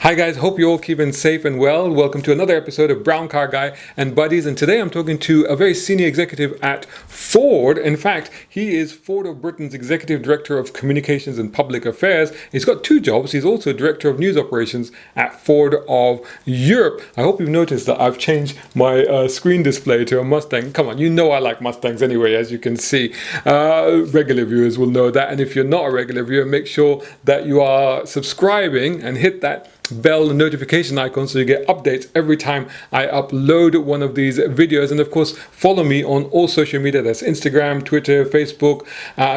Hi guys, hope you're all keeping safe and well. Welcome to another episode of Brown Car Guy and Buddies, and today I'm talking to a very senior executive at Ford. In fact, he is Ford of Britain's Executive Director of Communications and Public Affairs. He's got two jobs. He's also Director of News Operations at Ford of Europe. I hope you've noticed that I've changed my screen display to a Mustang. Come on, you know I like Mustangs anyway, as you can see. Regular viewers will know that, and if you're not a regular viewer, make sure that you are subscribing and hit that bell notification icon so you get updates every time I upload one of these videos. And of course, follow me on all social media. That's Instagram, Twitter, Facebook.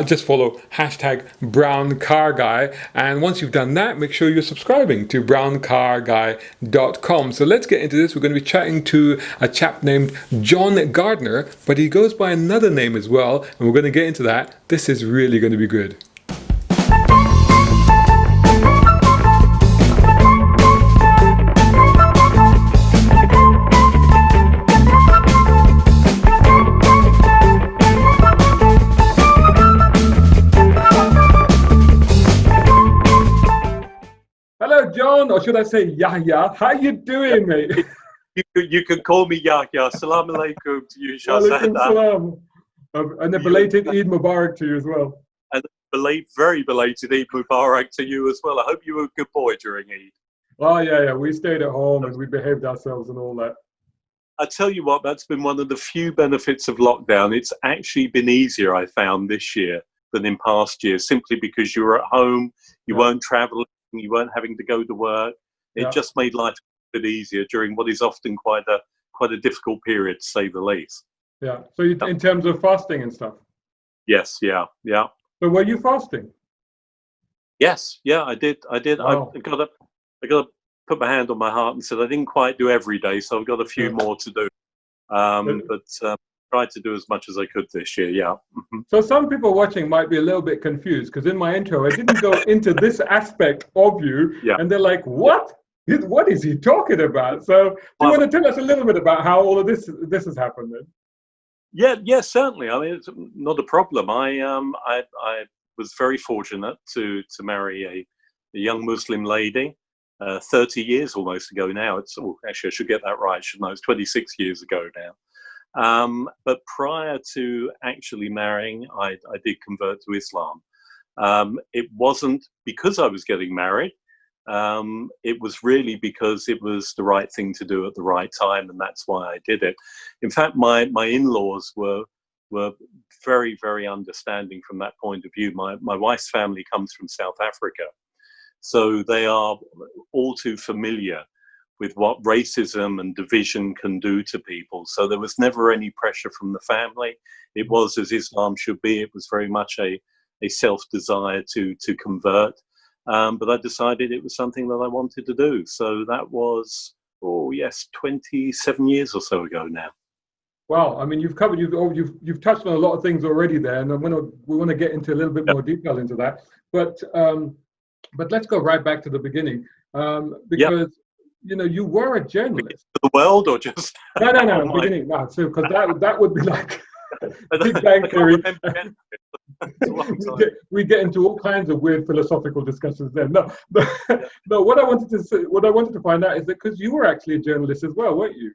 Just follow hashtag Brown Car Guy. And once you've done that, make sure you're subscribing to browncarguy.com. So let's get into this. We're going to be chatting to a chap named John Gardiner, but he goes by another name as well, and we're going to get into that. This is really going to be good. Hello, John, or should I say Yahya? How you doing, mate? You can call me Yahya. Assalamu alaikum to you, Walaikum salam. And a belated Eid Mubarak to you as well. And very belated Eid Mubarak to you as well. I hope you were a good boy during Eid. Oh, yeah. We stayed at home and we behaved ourselves and all that. I tell you what, that's been one of the few benefits of lockdown. It's actually been easier, I found, this year than in past years, simply because you were at home, you weren't traveling, you weren't having to go to work. It just made life a bit easier during what is often quite a difficult period, to say the least. Yeah. So in terms of fasting and stuff? Yes, yeah. So were you fasting? Yes, yeah, I did. Wow. I got to put my hand on my heart and said I didn't quite do every day, so I've got a few more to do. But tried to do as much as I could this year. Yeah. So some people watching might be a little bit confused because in my intro I didn't go into this aspect of you, and they're like, "What? What is he talking about?" So do you want to tell us a little bit about how all of this has happened then? Yeah, certainly. I mean, it's not a problem. I was very fortunate to marry a young Muslim lady 30 years almost ago now. Actually, I should get that right, shouldn't I? It's 26 years ago now. But prior to actually marrying, I did convert to Islam. It wasn't because I was getting married. It was really because it was the right thing to do at the right time, and that's why I did it. In fact, my in-laws were very, very understanding from that point of view. My wife's family comes from South Africa, so they are all too familiar with what racism and division can do to people. So there was never any pressure from the family. It was as Islam should be. It was very much a self-desire to convert. But I decided it was something that I wanted to do. So that was, 27 years or so ago now. Wow, I mean, you've touched on a lot of things already there, and we want to get into a little bit more detail into that. But let's go right back to the beginning, because you were a journalist. The world, or just no, beginning. No, so because that would be like Big Bang Theory. We get into all kinds of weird philosophical discussions then. No, what I wanted to find out is that because you were actually a journalist as well, weren't you?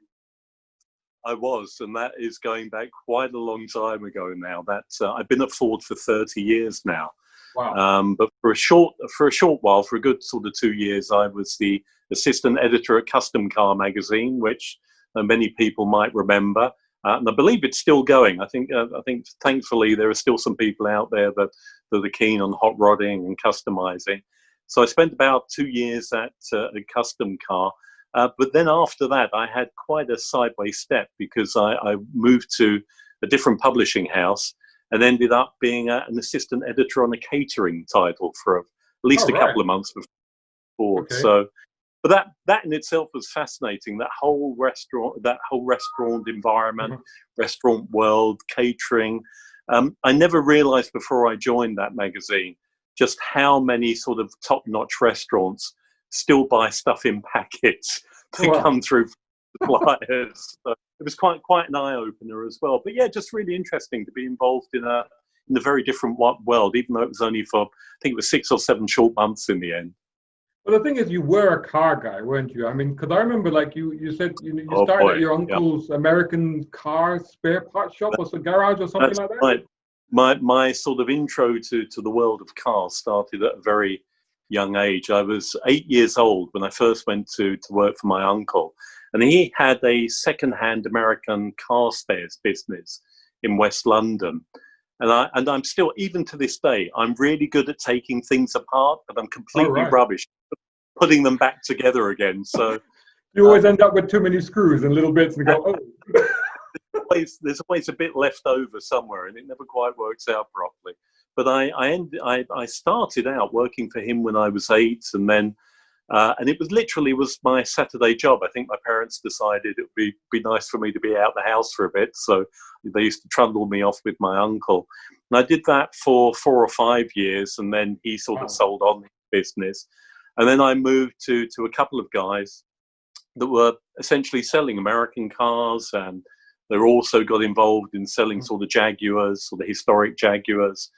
I was, and that is going back quite a long time ago now. I've been at Ford for 30 years now. Wow. But for a short while, for a good sort of 2 years, I was the assistant editor at Custom Car magazine, which many people might remember. And I believe it's still going. I think thankfully there are still some people out there that are keen on hot rodding and customizing. So I spent about 2 years at Custom Car. But then after that, I had quite a sideways step because I moved to a different publishing house and ended up being an assistant editor on a catering title for at least a couple of months before. Okay. So, but that in itself was fascinating. That whole restaurant environment, restaurant world, catering. I never realized before I joined that magazine just how many sort of top-notch restaurants still buy stuff in packets that come through suppliers. So it was quite an eye-opener as well. But yeah, just really interesting to be involved in a very different world, even though it was only for, I think it was 6 or 7 short months in the end. Well, the thing is, you were a car guy, weren't you? I mean, because I remember, like you said, you Oh started at boy, your yeah. uncle's American car spare parts shop or some garage or something That's like that. right. My sort of intro to the world of cars started at a very young age. I was 8 years old when I first went to work for my uncle, and he had a second-hand American car spares business in West London. And I'm still, even to this day, I'm really good at taking things apart, but I'm All completely right. rubbish putting them back together again. So You always um, end up with too many screws and little bits, and go, oh. there's always a bit left over somewhere, and it never quite works out properly. But I started out working for him when I was 8, and then and it was literally was my Saturday job. I think my parents decided it would be nice for me to be out the house for a bit, so they used to trundle me off with my uncle, and I did that for 4 or 5 years, and then he sort of Wow. sold on the business, and then I moved to a couple of guys that were essentially selling American cars, and they also got involved in selling sort of Jaguars or the historic Jaguars,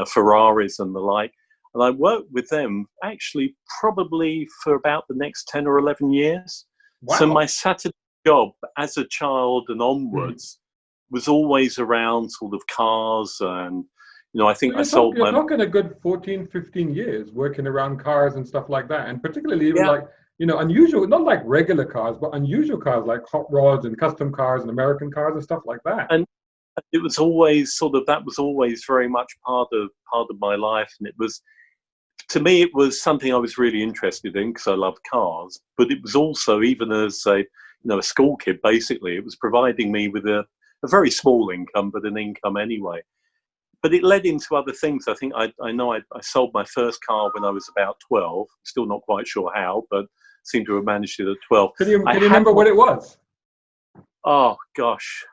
Ferraris and the like. And I worked with them actually probably for about the next 10 or 11 years. So my Wow. Saturday job as a child and onwards was always around sort of cars. And, I So think I sold you're my, talking a good 14, 15 years working around cars and stuff like that. And particularly even yeah. like, unusual, not like regular cars, but unusual cars like hot rods and custom cars and American cars and stuff like that. And it was always sort of, that was always very much part of my life. And it was, to me, it was something I was really interested in because I love cars. But it was also, even as a school kid, basically, it was providing me with a very small income, but an income anyway. But it led into other things. I think I know I sold my first car when I was about 12. Still not quite sure how, but seem to have managed it at 12. I Can you had remember what it was? oh gosh,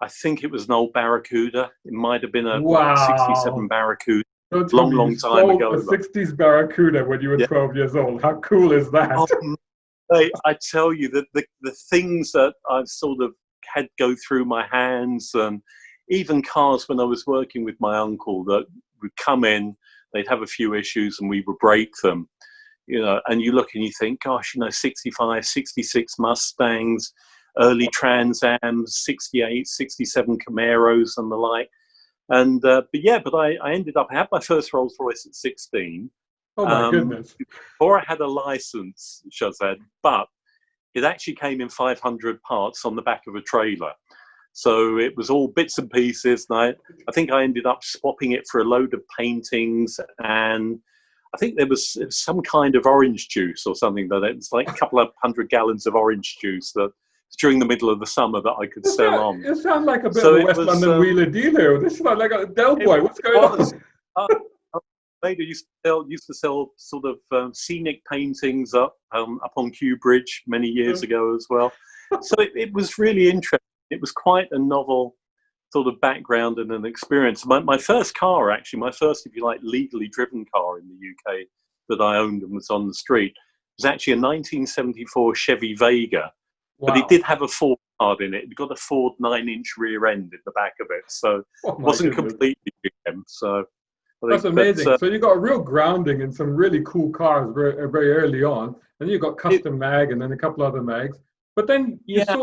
I think it was an old Barracuda. It might have been a 67 Wow. Barracuda, Don't tell long, me you long time sold a ago. 60s Barracuda when you were Yeah. 12 years old. How cool is that? Oh, I tell you that the things that I've sort of had go through my hands, and even cars when I was working with my uncle that would come in, they'd have a few issues and we would break them, and you look and you think, gosh, 65, 66 Mustangs, early Trans Ams, 68, 67 Camaros and the like. And, but I ended up, I had my first Rolls Royce at 16. Oh my Um, goodness. before I had a license, Shazad, but it actually came in 500 parts on the back of a trailer. So it was all bits and pieces. And I think I ended up swapping it for a load of paintings. And I think there was some kind of orange juice or something that it was like a couple of 100 gallons of orange juice that during the middle of the summer that I could sell on. You sound like a bit of So a it West was, London wheeler dealer. This is like a Del it Boy. What's going was, on? uh, Later used to sell sort of scenic paintings up on Kew Bridge many years ago as well. So it was really interesting. It was quite a novel sort of background and an experience. My first car, actually, my first, if you like, legally driven car in the UK that I owned and was on the street, was actually a 1974 Chevy Vega, but it Wow. did have a Ford card in it. It got a Ford 9-inch rear end in the back of it, so it Oh my wasn't goodness. completely GM. So I That's think, but amazing. So you got a real grounding in some really cool cars very early on. And you got it, custom mag and then a couple other mags. But then yeah.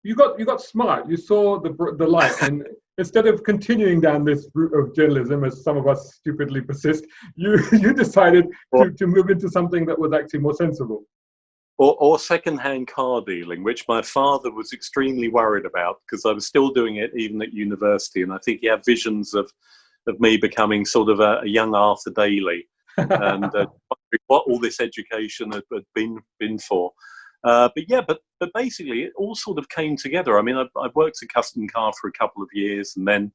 you got smart. You saw the light, and instead of continuing down this route of journalism, as some of us stupidly persist, you decided to move into something that was actually more sensible. Or second-hand car dealing, which my father was extremely worried about because I was still doing it even at university, and I think he had visions of me becoming sort of a young Arthur Daly, and what all this education had been for. But basically, it all sort of came together. I mean, I worked a custom car for a couple of years, and then,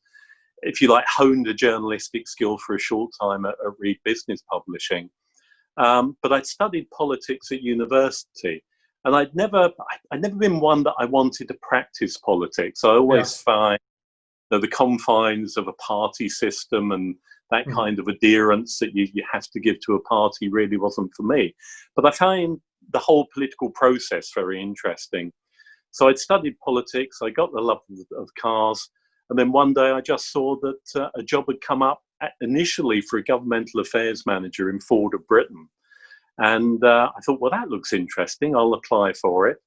if you like, honed a journalistic skill for a short time at Reed Business Publishing. But I'd studied politics at university, and I'd never been one that I wanted to practice politics. I Yeah. always find the confines of a party system and that Mhm. kind of adherence that you have to give to a party really wasn't for me. But I found the whole political process very interesting. So I'd studied politics, I got the love of cars, and then one day I just saw that a job had come up initially for a governmental affairs manager in Ford of Britain. And I thought, well, that looks interesting. I'll apply for it.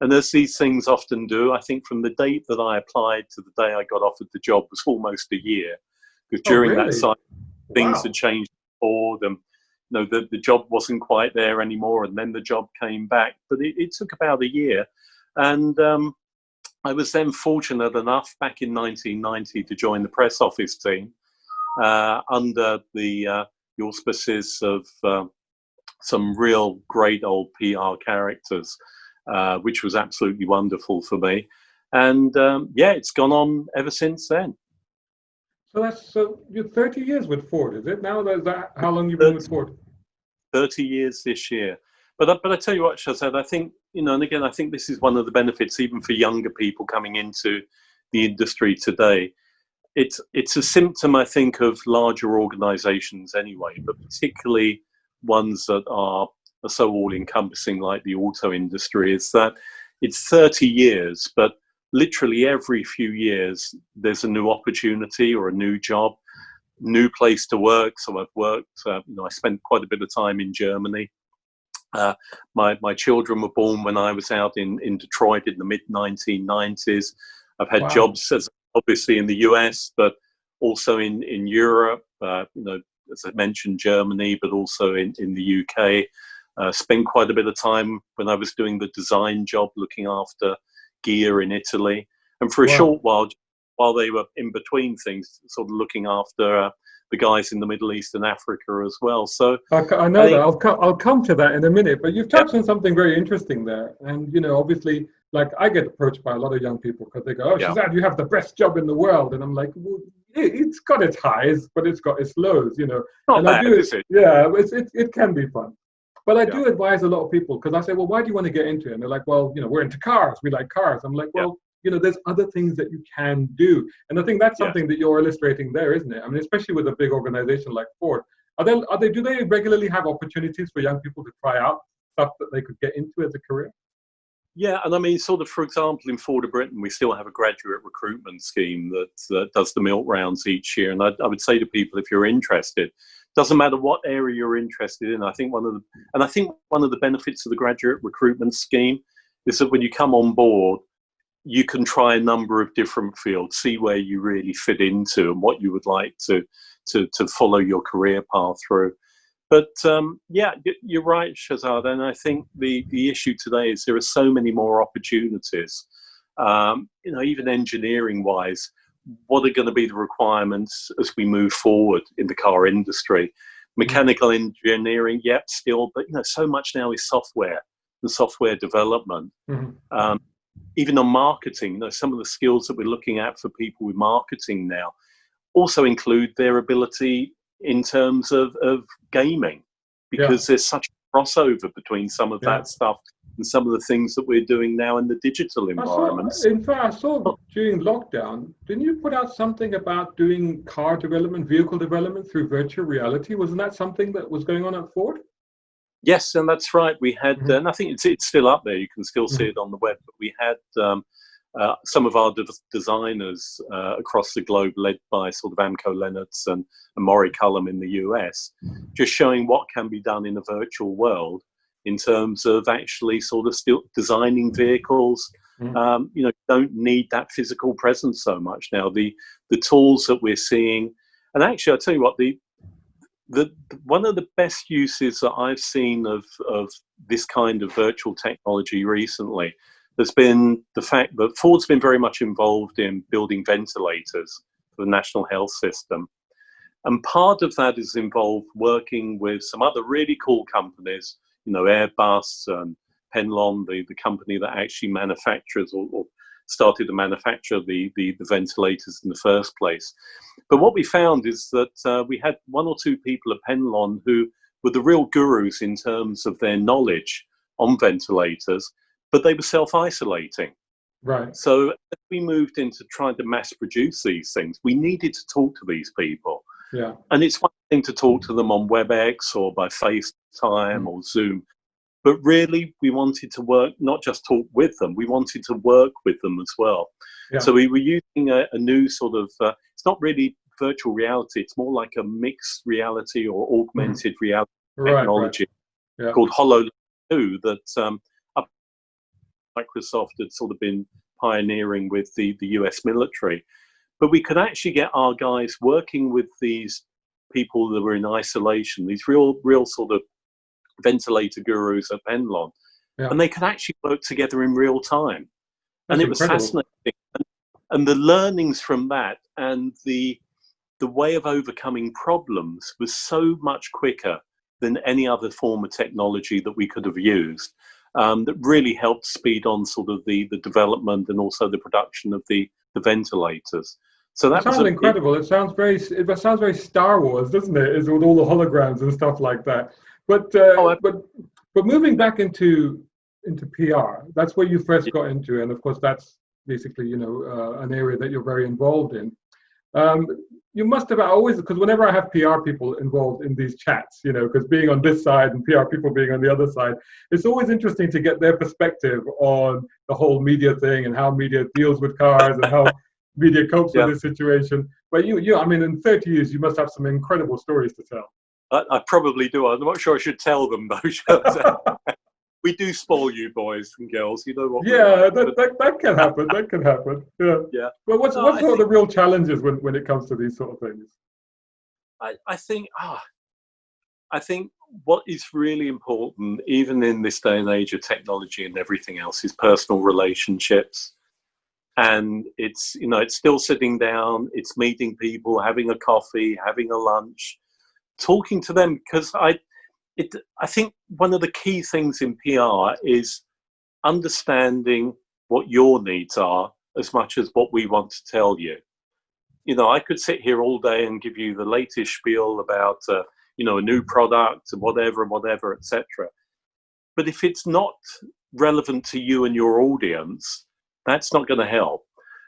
And as these things often do, I think from the date that I applied to the day I got offered the job was almost a year. Because Oh, during that really? time, things had Wow. changed forward, and the job wasn't quite there anymore. And then the job came back, but it took about a year. And I was then fortunate enough back in 1990 to join the press office team under the auspices of some real great old PR characters, which was absolutely wonderful for me. And yeah, it's gone on ever since then. So you're 30 years with Ford, is it? Now is that how long you've been with 30, Ford? 30 years this year. But I tell you what, Shazad, I think, and again, I think this is one of the benefits, even for younger people coming into the industry today. It's a symptom, I think, of larger organizations anyway, but particularly ones that are so all-encompassing like the auto industry, is that it's 30 years, but literally every few years there's a new opportunity or a new job, new place to work. So I've worked, I spent quite a bit of time in Germany. My children were born when I was out in Detroit in the mid-1990s. I've had Wow. jobs obviously in the US, but also in Europe, as I mentioned, Germany, but also in the UK. Spent quite a bit of time when I was doing the design job, looking after gear in Italy. And for a Wow. short while they were in between things, sort of looking after the guys in the Middle East and Africa as well. So I I know that. think, I'll come to that in a minute, but you've yeah, touched on something very interesting there. And, obviously, like I get approached by a lot of young people because they go, oh, yeah, Shazad, you have the best job in the world. And I'm like, well, it's got its highs, but it's got its lows. not And I bad, do, is it? yeah, it can be fun. But I Yeah, do advise a lot of people because I say, well, why do you want to get into it? And they're like, well, we're into cars. We like cars. I'm like, yeah, well, there's other things that you can do. And I think that's yeah. something that you're illustrating there, isn't it? I mean, especially with a big organization like Ford. Do they regularly have opportunities for young people to try out stuff that they could get into as a career? Yeah, and I mean, sort of, for example, in Ford of Britain, we still have a graduate recruitment scheme that does the milk rounds each year. And I would say to people, if you're interested, doesn't matter what area you're interested in. I think one of the benefits of the graduate recruitment scheme is that when you come on board, you can try a number of different fields, see where you really fit into and what you would like to follow your career path through. But yeah, you're right, Shazad. And I think the issue today is there are so many more opportunities. Even engineering-wise, what are going to be the requirements as we move forward in the car industry? Mechanical engineering, yep, still, but so much now is software and software development. Mm-hmm. Even on marketing, some of the skills that we're looking at for people with marketing now also include their ability in terms of gaming, Yeah, because there's such a crossover between some of yeah. that stuff and some of the things that we're doing now in the digital environments. I saw during lockdown, didn't you put out something about doing car development, vehicle development through virtual reality? Wasn't that something that was going on at Ford? Yes, and that's right. We had, Mm-hmm. and I think it's still up there. You can still see Mm-hmm. it on the web. But we had some of our designers across the globe, led by sort of Amco Lennox and Maury Cullum in the US, just showing what can be done in a virtual world in terms of actually sort of still designing vehicles. Don't need that physical presence so much now. The tools that we're seeing, and actually, I'll tell you what, the one of the best uses that I've seen of this kind of virtual technology recently has been the fact that Ford's been very much involved in building ventilators for the national health system. And part of that is involved working with some other really cool companies, Airbus and Penlon, the company that actually manufactures or started to manufacture the ventilators in the first place. But what we found is that we had one or two people at Penlon who were the real gurus in terms of their knowledge on ventilators, but they were self-isolating. Right. So as we moved into trying to mass produce these things, we needed to talk to these people. Yeah. And it's one thing to talk to them on WebEx or by FaceTime or Zoom, but really we wanted to work, not just talk with them, we wanted to work with them as well. Yeah. So we were using a new sort of, it's not really virtual reality, it's more like a mixed reality or augmented reality Right. technology. Yeah. called HoloLens 2 that Microsoft had sort of been pioneering with the US military. But we could actually get our guys working with these people that were in isolation, these real sort of ventilator gurus at Penlon, Yeah. and they could actually work together in real time. That's And it was incredible. fascinating. And the learnings from that and the way of overcoming problems was so much quicker than any other form of technology that we could have used. That really helped speed on sort of the development and also the production of the ventilators. So that sounds incredible. It sounds very Star Wars, doesn't it? Is with all the holograms and stuff like that. But moving back into PR, that's where you first got into, and of course that's basically an area that you're very involved in. You must have always, because whenever I have PR people involved in these chats, because being on this side and PR people being on the other side, it's always interesting to get their perspective on the whole media thing and how media deals with cars and how media copes with this situation. But I mean, in 30 years, you must have some incredible stories to tell. I probably do. I'm not sure I should tell them though. We do spoil you boys and girls. You know what? Yeah, that can happen. That can happen. Yeah. Yeah. But what sort of the real challenges when it comes to these sort of things? I think what is really important, even in this day and age of technology and everything else, is personal relationships. And it's still sitting down, it's meeting people, having a coffee, having a lunch, talking to them, because I think one of the key things in PR is understanding what your needs are as much as what we want to tell you. I could sit here all day and give you the latest spiel about a new product, whatever, etc. But if it's not relevant to you and your audience, that's not going to help.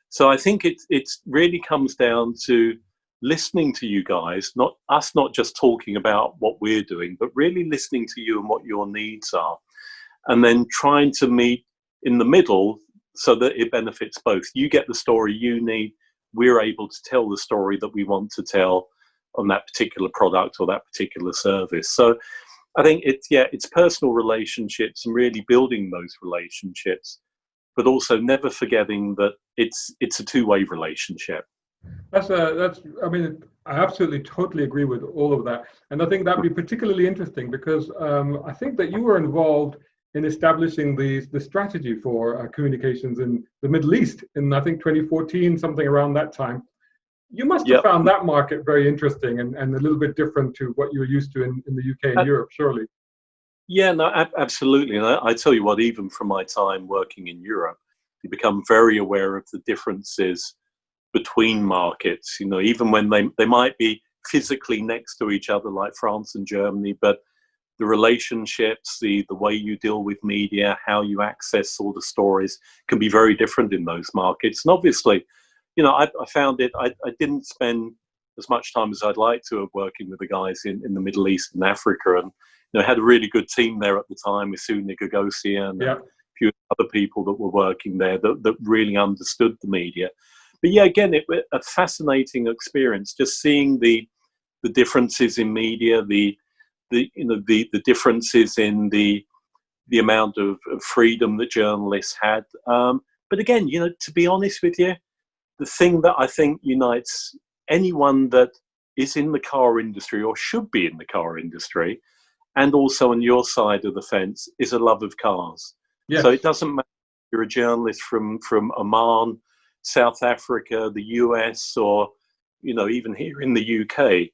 So I think it really comes down to listening to you guys, not just talking about what we're doing, but really listening to you and what your needs are, and then trying to meet in the middle so that it benefits both. You get the story you need, we're able to tell the story that we want to tell on that particular product or that particular service. So I think it's personal relationships and really building those relationships, but also never forgetting that it's a two-way relationship. I mean, I absolutely totally agree with all of that. And I think that'd be particularly interesting because I think that you were involved in establishing the strategy for communications in the Middle East in, I think, 2014, something around that time. You must have found that market very interesting and a little bit different to what you were used to in the UK and Europe, surely. Yeah, no, absolutely. And I tell you what, even from my time working in Europe, you become very aware of the differences between markets, even when they might be physically next to each other like France and Germany, but the relationships, the way you deal with media, how you access all the stories can be very different in those markets. And obviously, I found it, I didn't spend as much time as I'd like to of working with the guys in the Middle East and Africa. And I had a really good team there at the time with Suni Gagosian and a few other people that were working there that really understood the media. But yeah, again, it was a fascinating experience, just seeing the differences in media, the differences in the amount of freedom that journalists had. But again, to be honest with you, the thing that I think unites anyone that is in the car industry or should be in the car industry, and also on your side of the fence, is a love of cars. Yes. So it doesn't matter if you're a journalist from Oman, South Africa, the US, or even here in the UK.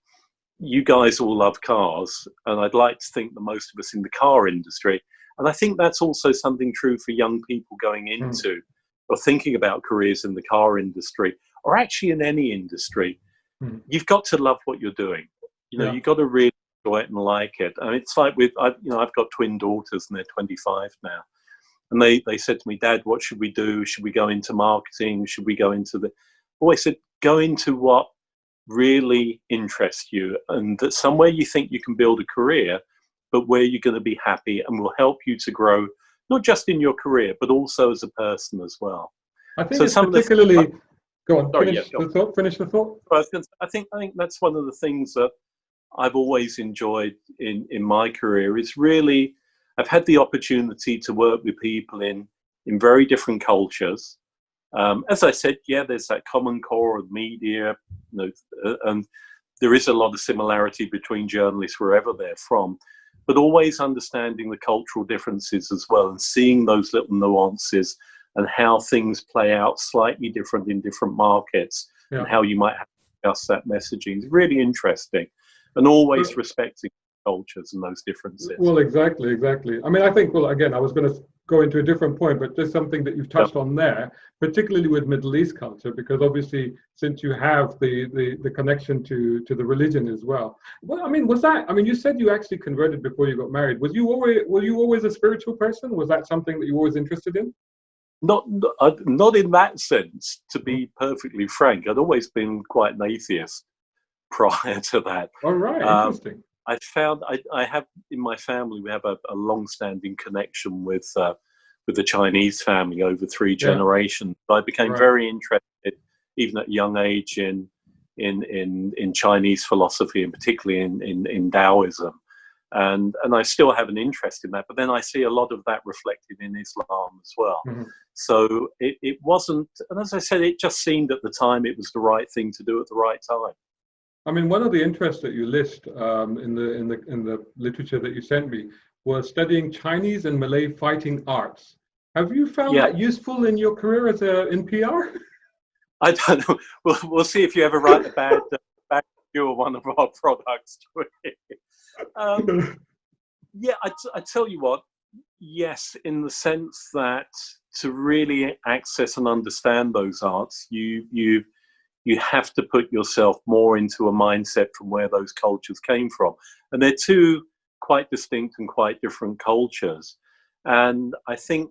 You guys all love cars, and I'd like to think that most of us in the car industry, and I think that's also something true for young people going into or thinking about careers in the car industry, or actually in any industry. You've got to love what you're doing. You've got to really enjoy it and like it. And it's like I've got twin daughters and they're 25 now. And they said to me, Dad, what should we do? Should we go into marketing? Should we go into I said, go into what really interests you, and that somewhere you think you can build a career, but where you're going to be happy and will help you to grow, not just in your career, but also as a person as well. I think it's particularly... Go on, finish the thought. I think that's one of the things that I've always enjoyed in my career is really, I've had the opportunity to work with people in very different cultures. As I said, yeah, there's that common core of media, and there is a lot of similarity between journalists wherever they're from, but always understanding the cultural differences as well and seeing those little nuances and how things play out slightly different in different markets, and how you might have to adjust that messaging is really interesting, and always respecting cultures and those differences. Well, exactly. I mean, I think, well, again, I was going to go into a different point, but just something that you've touched on there, particularly with Middle East culture, because obviously, since you have the connection to the religion as well. Well, I mean, you said you actually converted before you got married. Were you always a spiritual person? Was that something that you were always interested in? Not in that sense, to be perfectly frank. I'd always been quite an atheist prior to that. All right, interesting. I found I have in my family, we have a long-standing connection with the Chinese family over 3 generations. I became very interested, even at a young age, in Chinese philosophy, and particularly in Taoism. And I still have an interest in that, but then I see a lot of that reflected in Islam as well. So it wasn't, and as I said, it just seemed at the time it was the right thing to do at the right time. I mean, one of the interests that you list in the literature that you sent me was studying Chinese and Malay fighting arts. Have you found that useful in your career in PR? I don't know. We'll see if you ever write a bad review of one of our products. I tell you what. Yes, in the sense that to really access and understand those arts, you have to put yourself more into a mindset from where those cultures came from. And they're 2 quite distinct and quite different cultures. And I think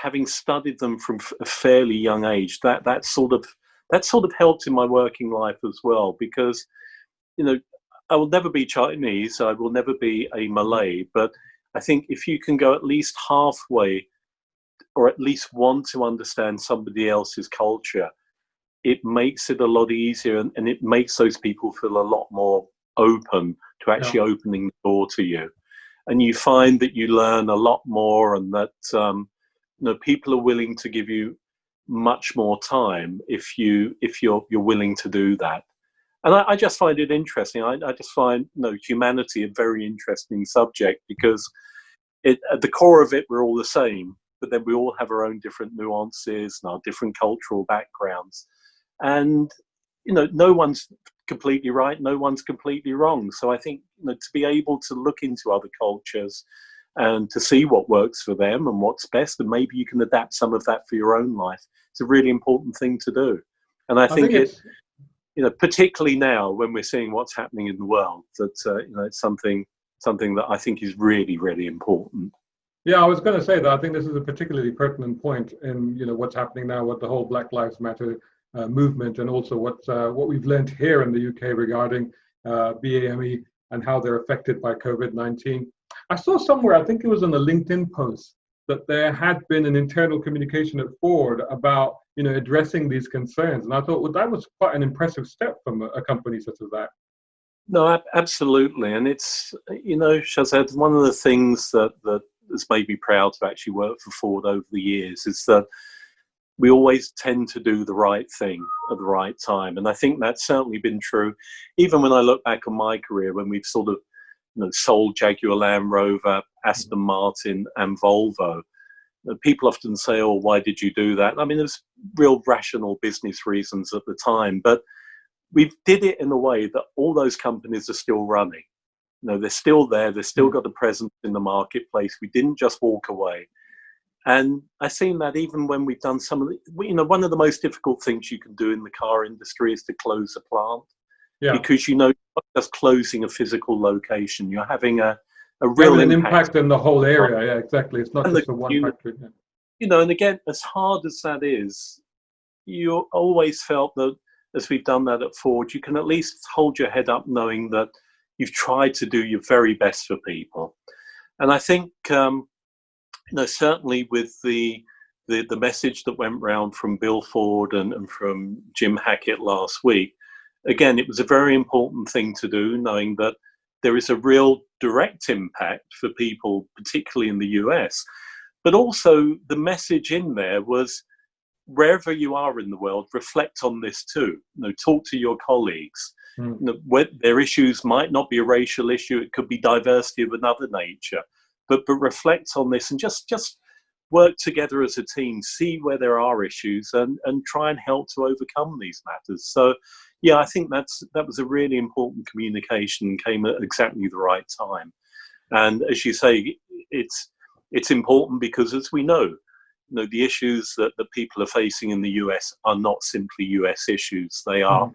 having studied them from a fairly young age, that sort of helped in my working life as well, because, I will never be Chinese, I will never be a Malay, but I think if you can go at least halfway, or at least want to understand somebody else's culture, it makes it a lot easier, and it makes those people feel a lot more open to actually opening the door to you. And you find that you learn a lot more, and that people are willing to give you much more time if you're willing to do that. And I just find it interesting. I just find humanity a very interesting subject, because at the core of it, we're all the same, but then we all have our own different nuances and our different cultural backgrounds. And, no one's completely right, no one's completely wrong. So I think to be able to look into other cultures and to see what works for them and what's best, and maybe you can adapt some of that for your own life, it's a really important thing to do. And I think it's particularly now when we're seeing what's happening in the world, that it's something that I think is really, really important. Yeah, I was going to say that I think this is a particularly pertinent point in what's happening now with the whole Black Lives Matter movement, and also what we've learned here in the UK regarding BAME and how they're affected by COVID-19. I saw somewhere, I think it was on a LinkedIn post, that there had been an internal communication at Ford about addressing these concerns, and I thought, well, that was quite an impressive step from a company such as that. No, absolutely, and it's Shazad, one of the things that has made me proud to actually work for Ford over the years is that we always tend to do the right thing at the right time. And I think that's certainly been true. Even when I look back on my career, when we've sort of sold Jaguar Land Rover, Aston Martin and Volvo, people often say, oh, why did you do that? I mean, there's real rational business reasons at the time, but we did it in a way that all those companies are still running. They're still there. They've still got a presence in the marketplace. We didn't just walk away. And I've seen that even when we've done some of the, one of the most difficult things you can do in the car industry is to close a plant. Because you're not just closing a physical location, you're having a real impact in the whole area. Yeah, exactly. It's not just a one factory. And again, as hard as that is, you always felt that as we've done that at Ford, you can at least hold your head up knowing that you've tried to do your very best for people. And I think certainly with the message that went round from Bill Ford and from Jim Hackett last week, again, it was a very important thing to do, knowing that there is a real direct impact for people, particularly in the US. But also the message in there was, wherever you are in the world, reflect on this too. Talk to your colleagues. Their issues might not be a racial issue; it could be diversity of another nature. But reflect on this and just work together as a team. See where there are issues and try and help to overcome these matters. So, yeah, I think that was a really important communication. Came at exactly the right time. And as you say, it's important because, as we know, the issues that people are facing in the US are not simply US issues. They are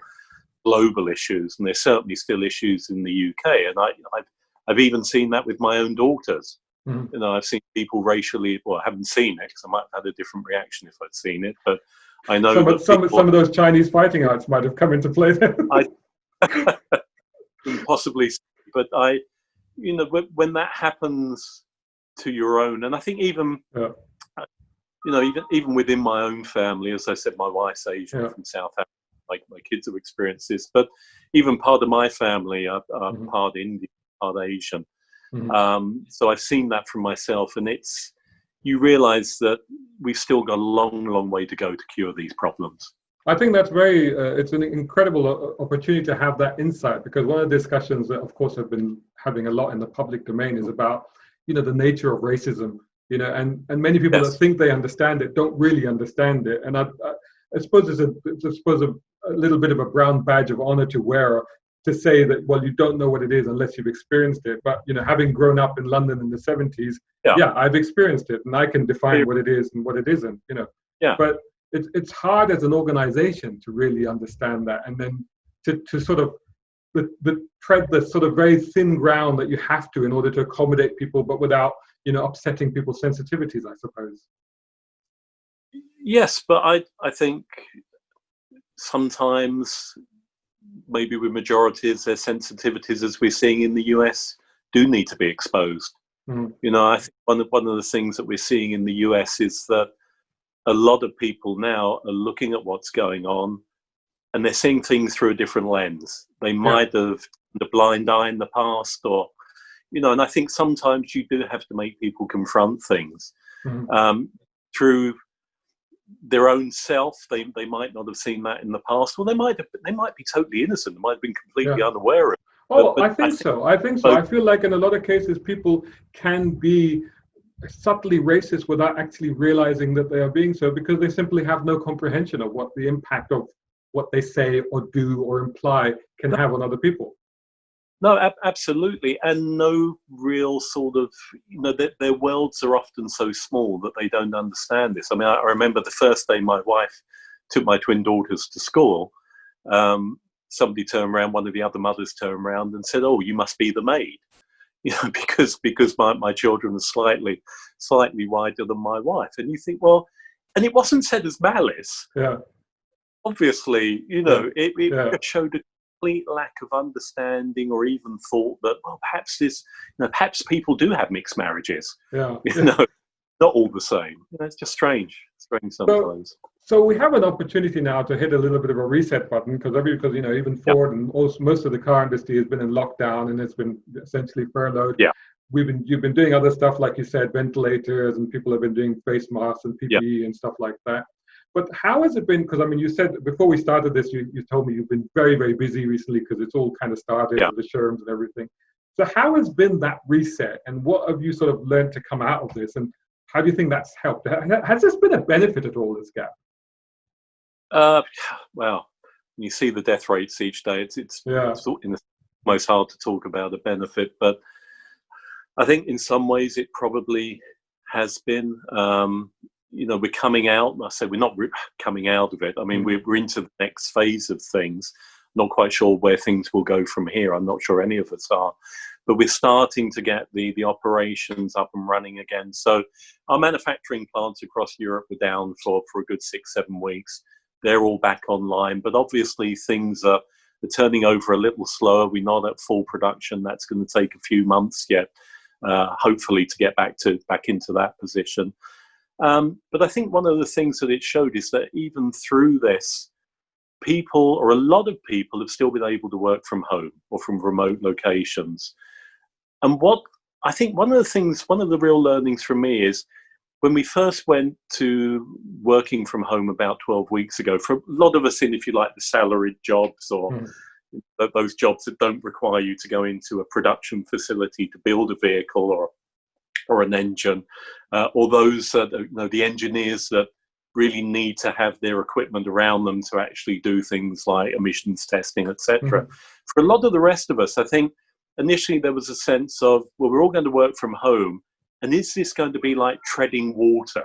global issues, and there's certainly still issues in the UK. And I've even seen that with my own daughters. I've seen people racially, well, I haven't seen it because I might have had a different reaction if I'd seen it, but I know some of those Chinese fighting arts might have come into play there. Possibly, but when that happens to your own, and I think even even within my own family, as I said, my wife's Asian from South Africa, like my kids have experienced this, but even part of my family are part Indian, part Asian. So I've seen that from myself, and you realize that we've still got a long way to go to cure these problems. I think that's it's an incredible opportunity to have that insight, because one of the discussions that, of course, I've been having a lot in the public domain is about, the nature of racism, and many people that think they understand it don't really understand it. And I suppose it's a little bit of a brown badge of honor to wear, to say that, well, you don't know what it is unless you've experienced it. But, having grown up in London in the 70s, I've experienced it, and I can define what it is and what it isn't, But it's hard as an organization to really understand that, and then to sort of tread the sort of very thin ground that you have to in order to accommodate people, but without, upsetting people's sensitivities, I suppose. Yes, but I think sometimes, maybe with majorities, their sensitivities, as we're seeing in the US, do need to be exposed. I think one of the things that we're seeing in the US is that a lot of people now are looking at what's going on, and they're seeing things through a different lens. They might have the blind eye in the past, or, and I think sometimes you do have to make people confront things through their own self. They might not have seen that in the past, or they might be totally innocent. They might have been completely unaware of it. But I think so. I feel like in a lot of cases, people can be subtly racist without actually realizing that they are being so, because they simply have no comprehension of what the impact of what they say or do or imply can have on other people. No, absolutely. And no real sort of, their worlds are often so small that they don't understand this. I mean, I remember the first day my wife took my twin daughters to school, somebody turned around, one of the other mothers turned around and said, "Oh, you must be the maid." Because my children are slightly wider than my wife. And you think, well, and it wasn't said as malice. Obviously, it showed a complete lack of understanding, or even thought that, well, perhaps people do have mixed marriages. Not all the same. It's just strange sometimes. So we have an opportunity now to hit a little bit of a reset button, because even Ford and most of the car industry has been in lockdown, and it's been essentially furloughed. You've been doing other stuff, like you said, ventilators, and people have been doing face masks and PPE and stuff like that. But how has it been? Because you said before we started this, you told me you've been very, very busy recently because it's all kind of started with the sherms and everything. So how has been that reset, and what have you sort of learned to come out of this, and how do you think that's helped? Has this been a benefit at all, this gap? Well, when you see the death rates each day, it's most hard to talk about a benefit. But I think in some ways it probably has been. We're coming out. I say we're not coming out of it. I mean, we're into the next phase of things. Not quite sure where things will go from here. I'm not sure any of us are. But we're starting to get the operations up and running again. So our manufacturing plants across Europe were down for a good 6-7 weeks. They're all back online. But obviously things are turning over a little slower. We're not at full production. That's going to take a few months yet, hopefully, to get back into that position. But I think one of the things that it showed is that even through this, people, or a lot of people, have still been able to work from home or from remote locations. And what I think one of the real learnings from me is when we first went to working from home about 12 weeks ago, for a lot of us in, if you like, the salaried jobs or those jobs that don't require you to go into a production facility to build a vehicle or an engine, or those, the engineers that really need to have their equipment around them to actually do things like emissions testing, etc. For a lot of the rest of us, I think initially there was a sense of, well, we're all going to work from home, and is this going to be like treading water?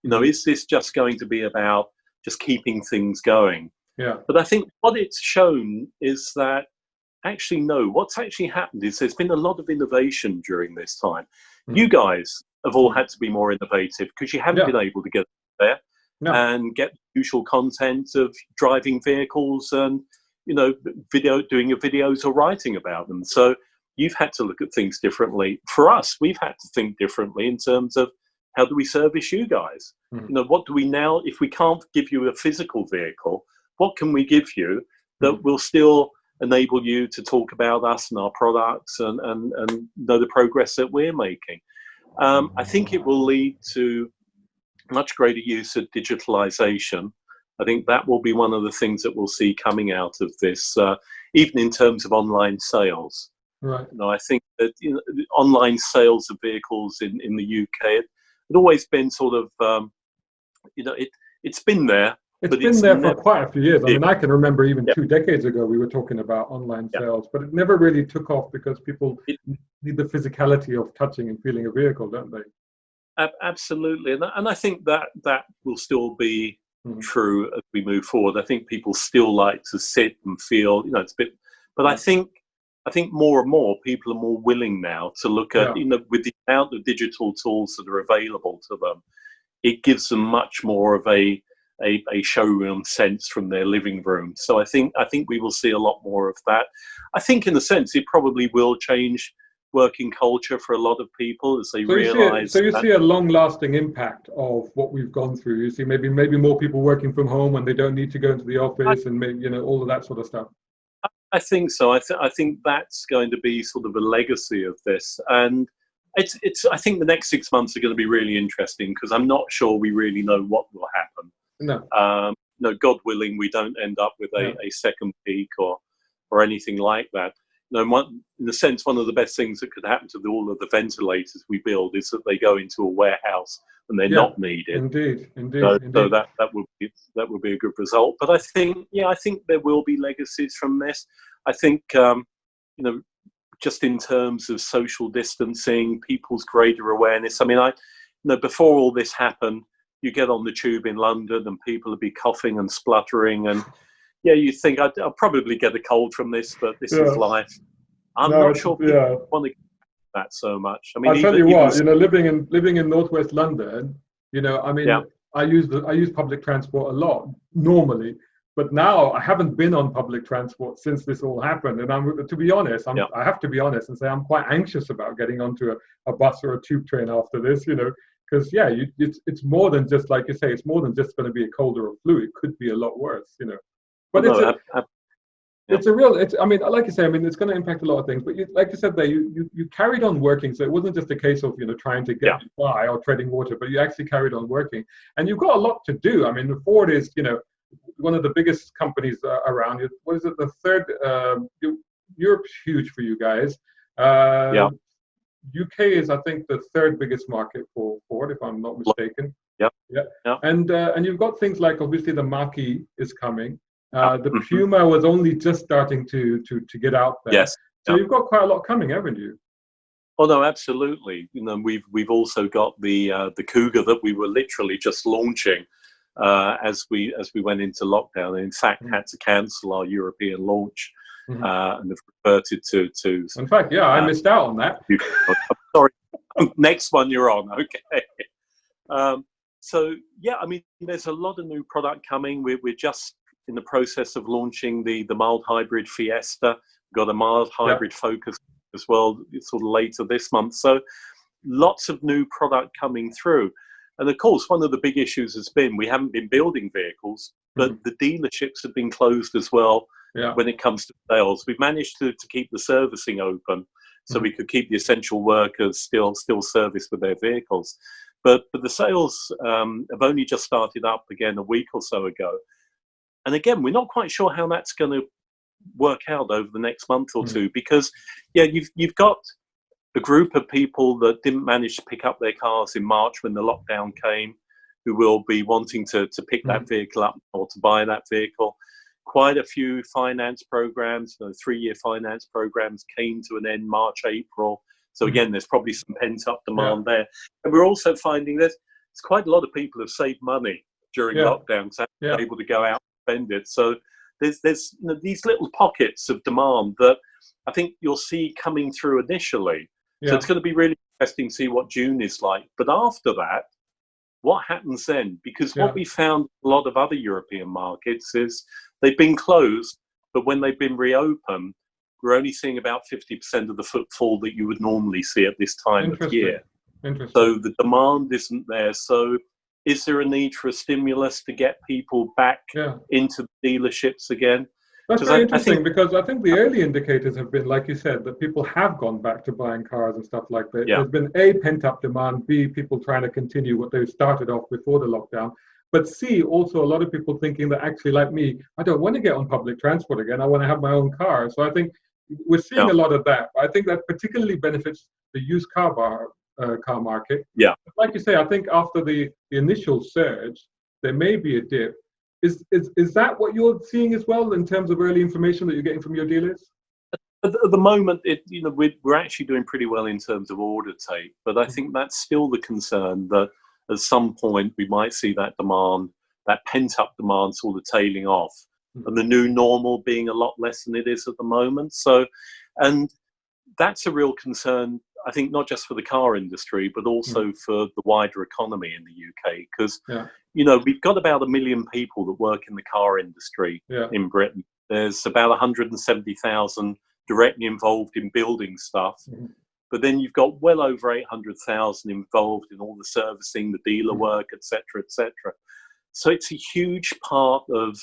Is this just going to be about just keeping things going? Yeah. But I think what it's shown is that actually, no, what's actually happened is there's been a lot of innovation during this time. You guys have all had to be more innovative because you haven't been able to get there and get the usual content of driving vehicles and, doing your videos or writing about them. So you've had to look at things differently. For us, we've had to think differently in terms of how do we service you guys? What do we now, if we can't give you a physical vehicle, what can we give you that will still enable you to talk about us and our products and know the progress that we're making? I think it will lead to much greater use of digitalization. I think that will be one of the things that we'll see coming out of this, even in terms of online sales. Right. I think that the online sales of vehicles in the UK had always been sort of, it's been there. It's been there for quite a few years. I mean, I can remember even 2 decades ago, we were talking about online sales, but it never really took off because people need the physicality of touching and feeling a vehicle, don't they? Absolutely. And I think that will still be true as we move forward. I think people still like to sit and feel, it's a bit, but I think more and more people are more willing now to look at, with the amount of digital tools that are available to them, it gives them much more of a showroom sense from their living room. So I think we will see a lot more of that. I think in a sense it probably will change working culture for a lot of people as they realize. So you see a long-lasting impact of what we've gone through. You see maybe more people working from home and they don't need to go into the office and maybe, all of that sort of stuff. I think so. I think that's going to be sort of a legacy of this, and it's. I think the next 6 months are going to be really interesting because I'm not sure we really know what will happen. No. God willing, we don't end up with a second peak or anything like that. In a sense, one of the best things that could happen to all of the ventilators we build is that they go into a warehouse and they're not needed. Indeed. So that would be a good result. But I think there will be legacies from this. I think just in terms of social distancing, people's greater awareness. I mean, before all this happened, you get on the tube in London and people would be coughing and spluttering and you think I'll probably get a cold from this, but this is life. I'm not sure people want to get that so much. I mean, I'll tell you what, living in Northwest London, I use public transport a lot normally, but now I haven't been on public transport since this all happened. And to be honest, I have to be honest and say I'm quite anxious about getting onto a bus or a tube train after this, because it's more than just, like you say, it's more than just going to be a cold or a flu. It could be a lot worse, But it's a real. I mean, like you say, it's going to impact a lot of things. But like you said there, you carried on working, so it wasn't just a case of trying to get by or treading water, but you actually carried on working, and you've got a lot to do. I mean, Ford is one of the biggest companies around. What is it? The third. Europe's huge for you guys. UK is, I think, the third biggest market for Ford, if I'm not mistaken. Yeah. And you've got things like obviously the Mach-E is coming. The Puma was only just starting to get out there. Yes. So you've got quite a lot coming, haven't you? Oh no, absolutely. We've also got the Cougar that we were literally just launching as we went into lockdown, and in fact had to cancel our European launch and have reverted to. In fact, I missed out on that. Sorry. Next one you're on. Okay. So there's a lot of new product coming. We're just in the process of launching the mild hybrid Fiesta. We've got a mild hybrid Focus as well, sort of later this month. So lots of new product coming through. And of course, one of the big issues has been we haven't been building vehicles but the dealerships have been closed as well. Yeah. When it comes to sales, we've managed to keep the servicing open, so we could keep the essential workers still serviced with their vehicles. But the sales have only just started up again a week or so ago. And again, we're not quite sure how that's going to work out over the next month or two, because you've got a group of people that didn't manage to pick up their cars in March when the lockdown came, who will be wanting to pick that vehicle up or to buy that vehicle. Quite a few finance programs, 3-year finance programs, came to an end March, April. So again, there's probably some pent-up demand there. And we're also finding there's quite a lot of people have saved money during lockdown, so they're able to go out and spend it. So there's these little pockets of demand that I think you'll see coming through initially. So it's going to be really interesting to see what June is like. But after that, what happens then? Because what we found a lot of other European markets is they've been closed, but when they've been reopened, we're only seeing about 50% of the footfall that you would normally see at this time of year. So the demand isn't there. So is there a need for a stimulus to get people back into the dealerships again? That's very interesting, because I think the early indicators have been, like you said, that people have gone back to buying cars and stuff like that. There's been A, pent-up demand, B, people trying to continue what they started off before the lockdown. But C, also a lot of people thinking that actually, like me, I don't want to get on public transport again. I want to have my own car. So I think we're seeing a lot of that. I think that particularly benefits the used car market. Yeah. Like you say, I think after the initial surge, there may be a dip. Is that what you're seeing as well in terms of early information that you're getting from your dealers? At the moment, we're actually doing pretty well in terms of order take, but I think that's still the concern that at some point we might see that demand, that pent-up demand, sort of tailing off, and the new normal being a lot less than it is at the moment. So, and that's a real concern, I think, not just for the car industry, but also for the wider economy in the UK, because we've got about 1 million people that work in the car industry in Britain. There's about 170,000 directly involved in building stuff. But then you've got well over 800,000 involved in all the servicing, the dealer work, etc., etc. So it's a huge part of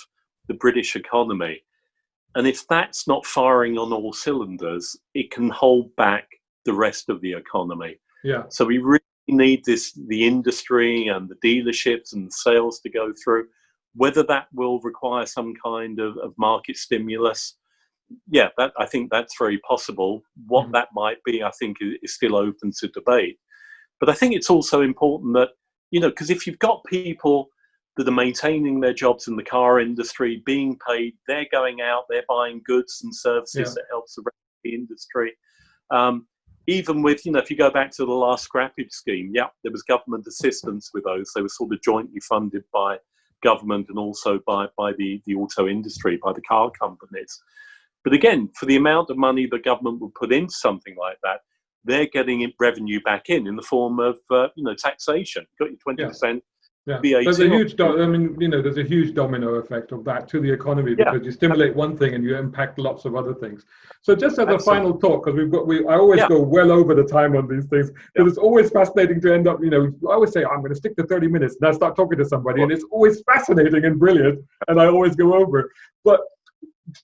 the British economy. And if that's not firing on all cylinders, it can hold back the rest of the economy. So we really need the industry and the dealerships and the sales to go through. Whether that will require some kind of market stimulus, I think that's very possible. What that might be, I think, is still open to debate. But I think it's also important that, because if you've got people that are maintaining their jobs in the car industry, being paid, they're going out, they're buying goods and services that helps the rest of the industry. Even with, if you go back to the last scrappage scheme, there was government assistance with those. They were sort of jointly funded by government and also by the auto industry, by the car companies. But again, for the amount of money the government would put into something like that, they're getting revenue back in the form of taxation. Got your 20%. VAT. There's a huge, there's a huge domino effect of that to the economy, because you stimulate one thing and you impact lots of other things. So just as a final talk, because I always go well over the time on these things, because it's always fascinating to end up, I always say, I'm going to stick to 30 minutes, and I start talking to somebody, and it's always fascinating and brilliant, and I always go over. But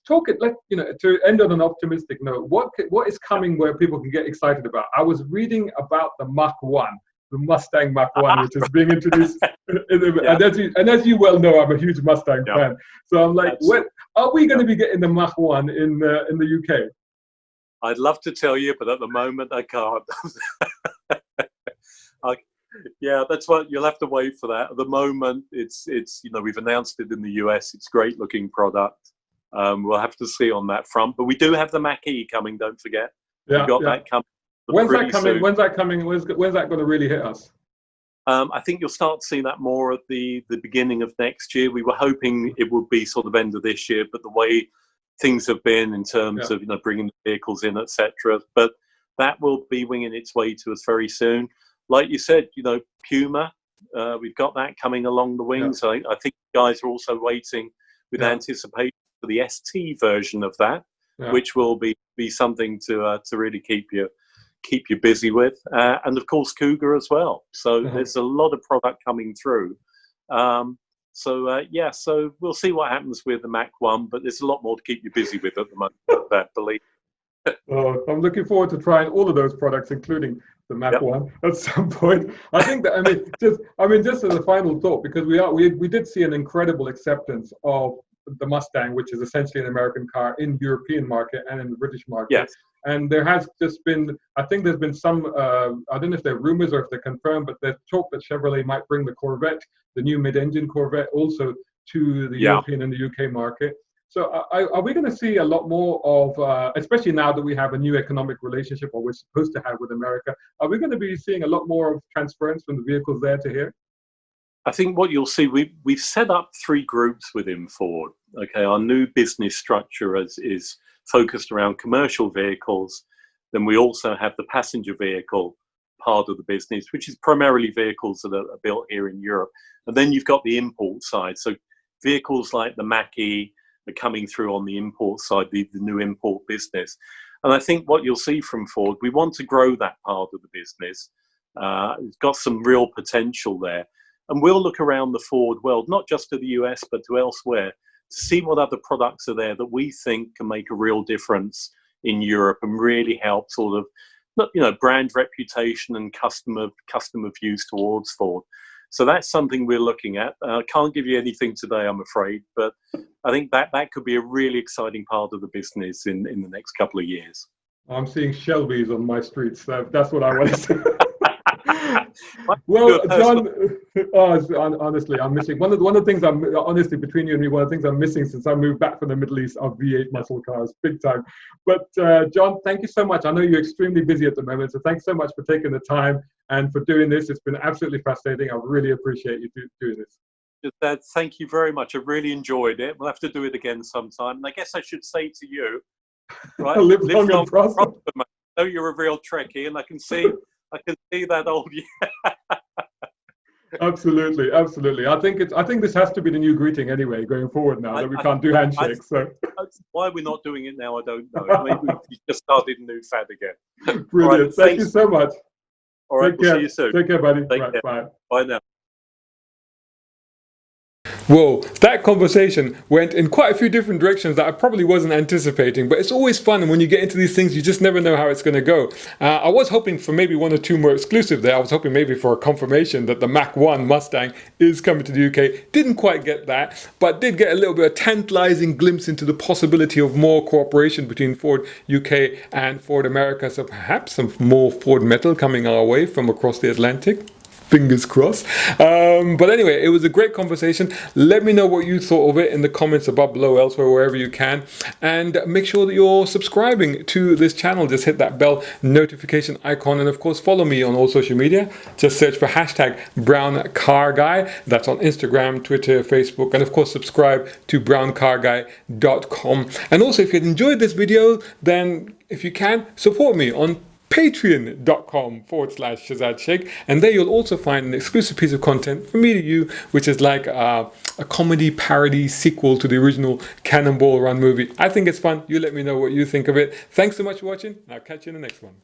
talk it, to end on an optimistic note, what is coming where people can get excited about? I was reading about the Mach 1. The Mustang Mach 1, which is being introduced. And as you well know, I'm a huge Mustang fan. So I'm like, when are we going to be getting the Mach 1 in the UK? I'd love to tell you, but at the moment I can't. That's what you'll have to wait for that. At the moment, it's we've announced it in the US. It's a great looking product. We'll have to see on that front, but we do have the Mach E coming. Don't forget, we've got that coming. When's that coming? When's that coming? When's that going to really hit us? I think you'll start to see that more at the beginning of next year. We were hoping it would be sort of end of this year, but the way things have been in terms of bringing the vehicles in, etc. But that will be winging its way to us very soon. Like you said, Puma, we've got that coming along the wings. I think guys are also waiting with anticipation for the ST version of that, which will be something to really keep you busy with, and of course Cougar as well. So there's a lot of product coming through. So yeah, so we'll see what happens with the Mach 1, but there's a lot more to keep you busy with at the moment, I believe. I'm looking forward to trying all of those products, including the Mach 1 at some point. I think that, just as a final thought, because we did see an incredible acceptance of the Mustang, which is essentially an American car, in European market and in the British market. Yes. And there has just been, I think there's been some, I don't know if they're rumors or if they're confirmed, but there's talk that Chevrolet might bring the Corvette, the new mid-engine Corvette, also to the European and the UK market. So are we going to see a lot more of, especially now that we have a new economic relationship, or we're supposed to have with America, are we going to be seeing a lot more of transference from the vehicles there to here? I think what you'll see, we've set up 3 groups within Ford. Okay, our new business structure is focused around commercial vehicles. Then we also have the passenger vehicle part of the business, which is primarily vehicles that are built here in Europe. And then you've got the import side. So vehicles like the Mach-E are coming through on the import side, the new import business. And I think what you'll see from Ford, we want to grow that part of the business. It's got some real potential there. And we'll look around the Ford world, not just to the US, but to elsewhere, to see what other products are there that we think can make a real difference in Europe and really help sort of, brand reputation and customer views towards Ford. So that's something we're looking at. I can't give you anything today, I'm afraid, but I think that could be a really exciting part of the business in the next couple of years. I'm seeing Shelby's on my streets. So that's what I want to say. Well, John, honestly, I'm missing one of the things honestly, between you and me, one of the things I'm missing since I moved back from the Middle East are V8 muscle cars, big time. But John, thank you so much. I know you're extremely busy at the moment, so thanks so much for taking the time and for doing this. It's been absolutely fascinating. I really appreciate you doing this. Thank you very much. I really enjoyed it. We'll have to do it again sometime. And I guess I should say to you, right? live long and prosper. I know you're a real Trekkie, and I can see that old you. Absolutely. I think this has to be the new greeting anyway, going forward now that we can't do handshakes. So why we're not doing it now, I don't know. Maybe we just started a new fad again. Brilliant. Right, thank you so much. All right, we'll see you soon. Take care, buddy. Take care. Bye. Bye now. Whoa, that conversation went in quite a few different directions that I probably wasn't anticipating, but it's always fun, and when you get into these things, you just never know how it's going to go. I was hoping for maybe 1 or 2 more exclusive there. I was hoping maybe for a confirmation that the Mach 1 Mustang is coming to the UK. Didn't quite get that, but did get a little bit of a tantalizing glimpse into the possibility of more cooperation between Ford UK and Ford America, so perhaps some more Ford metal coming our way from across the Atlantic. Fingers crossed. But anyway, it was a great conversation. Let me know what you thought of it in the comments above, below, elsewhere, wherever you can. And make sure that you're subscribing to this channel. Just hit that bell notification icon. And of course, follow me on all social media. Just search for #BrownCarGuy. That's on Instagram, Twitter, Facebook. And of course, subscribe to browncarguy.com. And also, if you enjoyed this video, then if you can, support me on patreon.com/Shazad Sheikh, and there you'll also find an exclusive piece of content from me to you, which is like a comedy parody sequel to the original Cannonball Run movie. I think it's fun. You let me know what you think of it. Thanks so much for watching. I'll catch you in the next one.